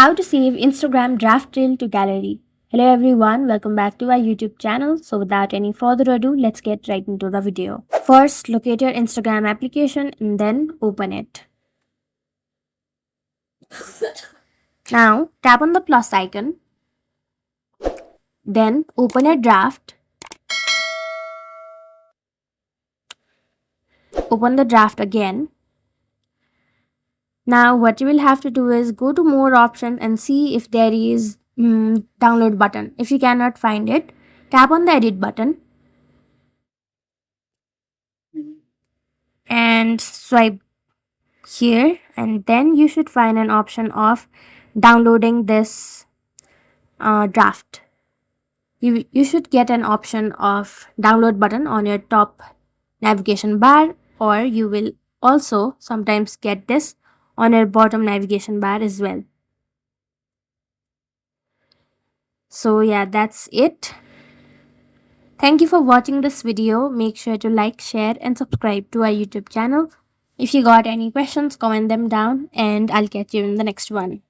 How to save Instagram draft reel to gallery. Hello everyone, welcome back to our YouTube channel. So without any further ado, let's get right into the video. First, locate your Instagram application and then open it. Now, tap on the plus icon. Then open a draft. Open the draft again. Now what you will have to do is go to more option and see if there is download button. If you cannot find it, tap on the edit button and swipe here, and then you should find an option of downloading this draft. You should get an option of download button on your top navigation bar, or you will also sometimes get this on your bottom navigation bar as well. So yeah, that's it. Thank you for watching this video. Make sure to like, share and subscribe to our YouTube channel. If you got any questions, comment them down and I'll catch you in the next one.